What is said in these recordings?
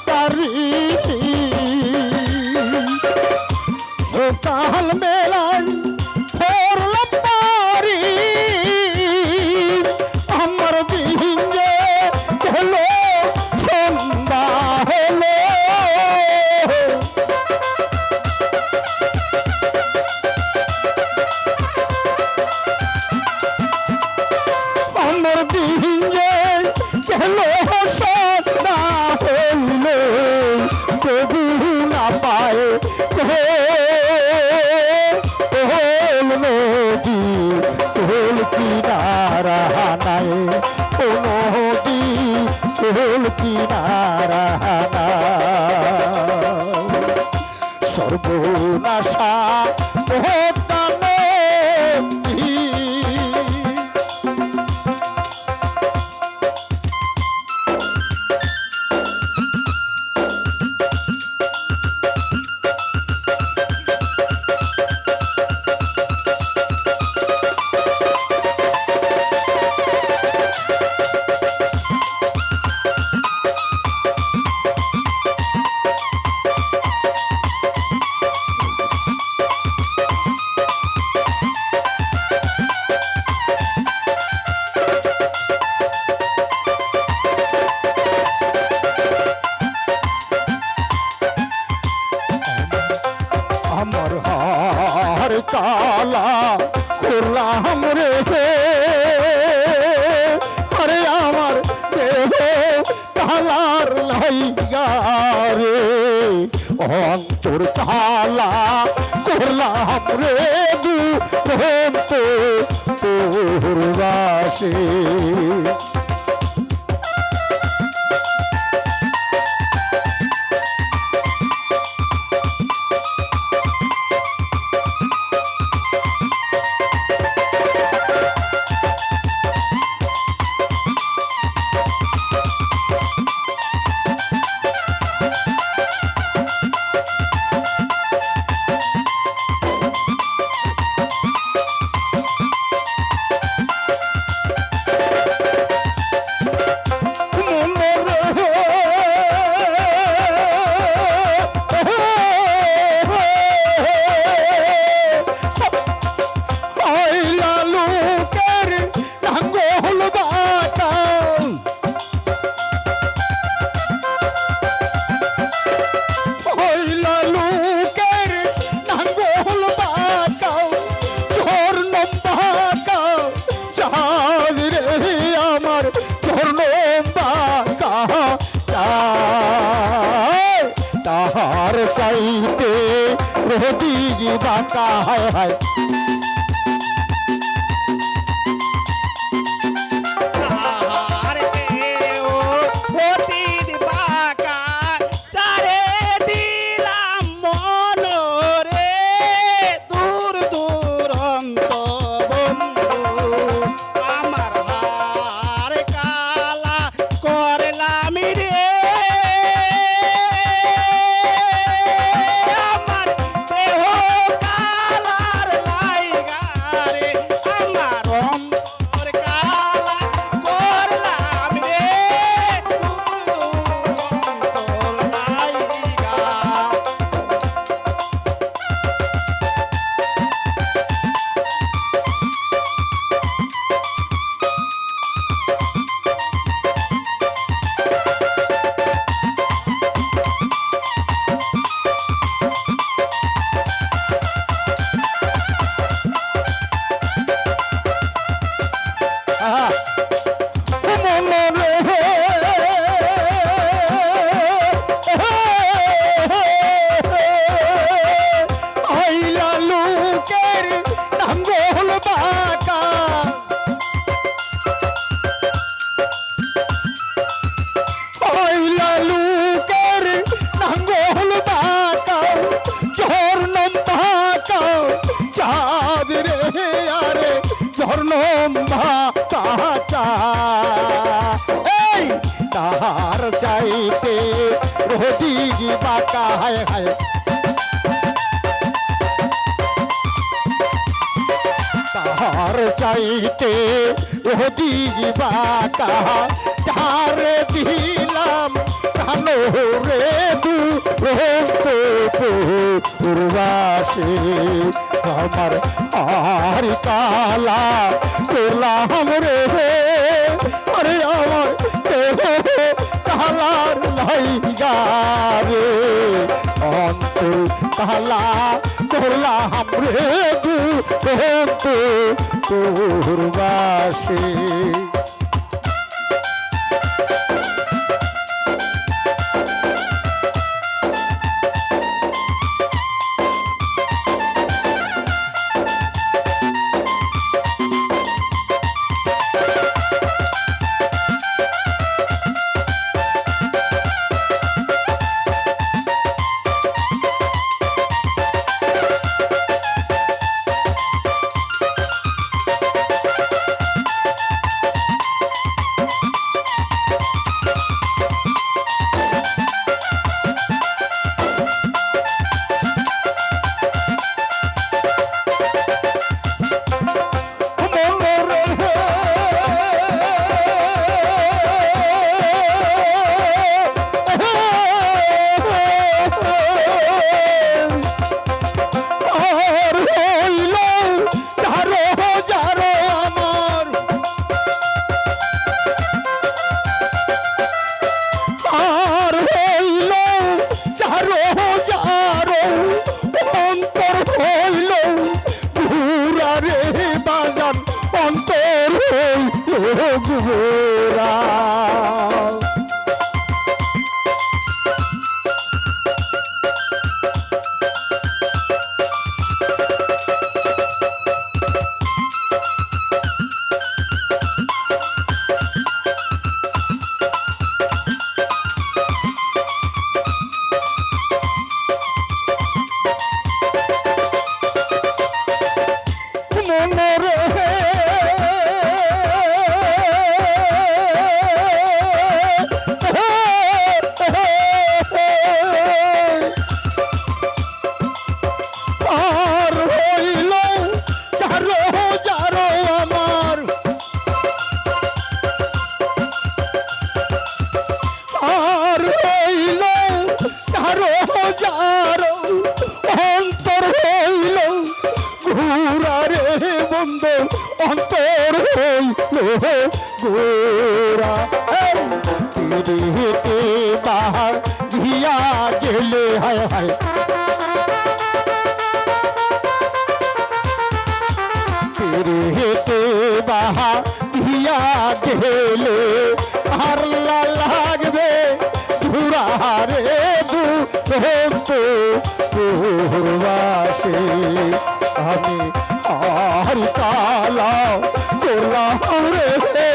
তারি সকাল বেলায় করলাম পারি আমার দিন যে হলো সন্ধ্যা হলো আমার দিন যে হলো সন্ধ্যা হলো কবু না পায় নদী তোল কিনারা নাই ও নদী তোল কিনারা সর্বনাশা আমার হার কালা করলাম রে আরে আমার দেহ কালার লাইগা রে অন্তর কালা করলাম রে দুরন্ত তোর বাসে তাহার চাইতে রোদি বাঁকা হায় হায় তাহার চাইতে রোদি বাঁকা হায় হায় তাহার চাইতে রোদি বাঁকা যার দিলাম রে পূর্বাসে আমার আর কালা করলাম রে আরে আমার কালার লাইগা রে অন্তর কালা করলাম রে পূর্বাসে গোরা অন্তর গোরা হেতে বাহার দিয়া গেলে হায় হায় হেতে বাহার দিয়া গেলে আর লাগবে ঘুরা রে পূর্বাসে আমি আর কালা করলাম রে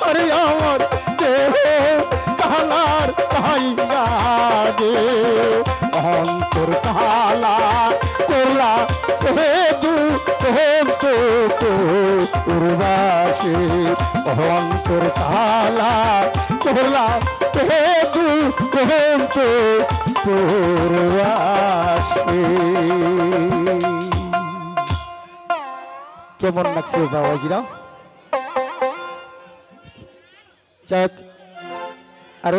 আরে আমার দেহ কালার ভাইয়া গে অন্তর কালা করলা হে পূর্বাসে অন্তর কালা করলা হে পূর্বাসে কেমন লাগছে বাবাজিরা যাক আরো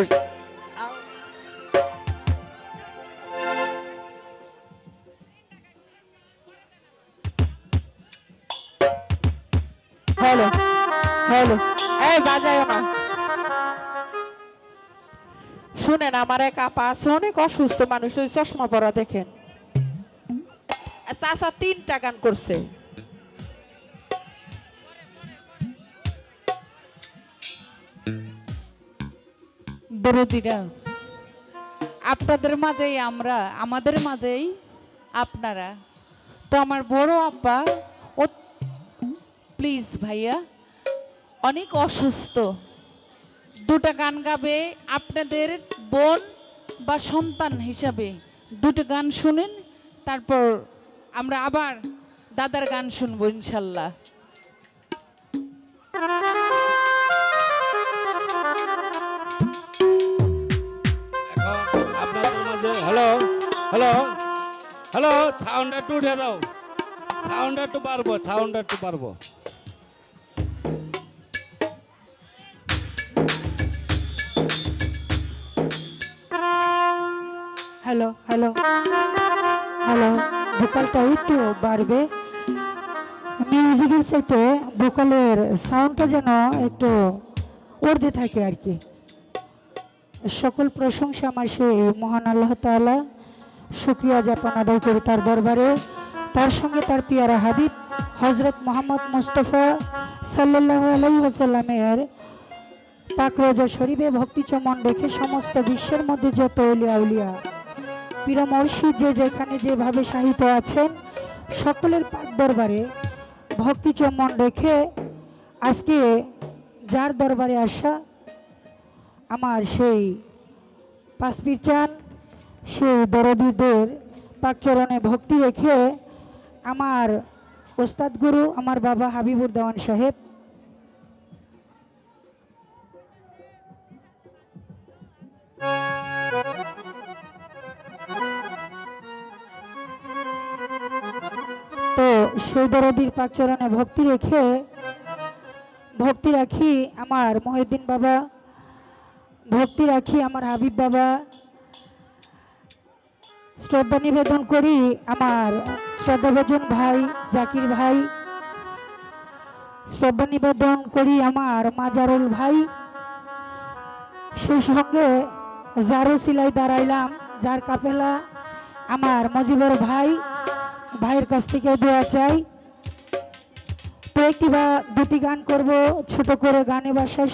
হ্যালো হ্যালো এই বাজায় না শুনেন আমার এক আপা আছে অনেক অসুস্থ মানুষ ওই চশমা পরা দেখেন চাচা 3টা গান করছে দরদিরা আপনাদের মাঝেই আমরা আমাদের মাঝেই আপনারা তো আমার বড় আব্বা ও প্লিজ ভাইয়া অনেক অসুস্থ 2টা গান গাবে আপনাদের বোন বা সন্তান হিসাবে 2টা গান শুনেন তারপর আমরা আবার দাদার গান শুনবো ইনশাল্লাহ হ্যালো হ্যালো হ্যালো সাউন্ড একটু উঠে দাও সাউন্ড একটু পারবো হ্যালো হ্যালো হ্যালো, ভোকালটা একটু বাড়বে। মিউজিকের সাথে ভোকালের সাউন্ডটা যেন একটু উর্ধে থাকে আর কি। সকল প্রশংসা আমার সেই মহান আল্লাহ তাআলা, শুকরিয়া জ্ঞাপন আদায় করি তার দরবারে। তার সঙ্গে তার পিয়ারা হাবিব হজরত মোহাম্মদ মুস্তাফা সাল্লাল্লাহু আলাইহি ওয়াসাল্লামের পাক রোজা শরীফে ভক্তি চমন রেখে সমস্ত বিশ্বের মধ্যে যত আউলিয়া আউলিয়া পীর মুর্শিদ যে যেখানে যেভাবে সাহিত্য আছেন, সকলের পাক দরবারে ভক্তি চমন রেখে আজকে যার দরবারে আসা আমার সেই পাঁচ পীর চান, সেই দরদীদের পাকচরণে ভক্তি রেখে আমার ওস্তাদ গুরু আমার বাবা হাবিবুর দেওয়ান সাহেব তো সেই দরদির পাকচরণে ভক্তি রেখে ভক্তি রাখি আমার মহিউদ্দিন বাবা, ভক্তি রাখি আমার হাবিব বাবা, শ্রদ্ধা নিবেদন করি আমার শ্রদ্ধাভাজন ভাই জাকির ভাই, শ্রদ্ধা নিবেদন করি আমার মাজারুল ভাই, সেই সঙ্গে যারও সিলাই দাঁড়াইলাম যার কাফেলা আমার মজিবর ভাই, ভাইয়ের কাছ থেকে দোয়া চাই। তো একটি বা দুটি গান করব ছোট করে গানে বাসায়।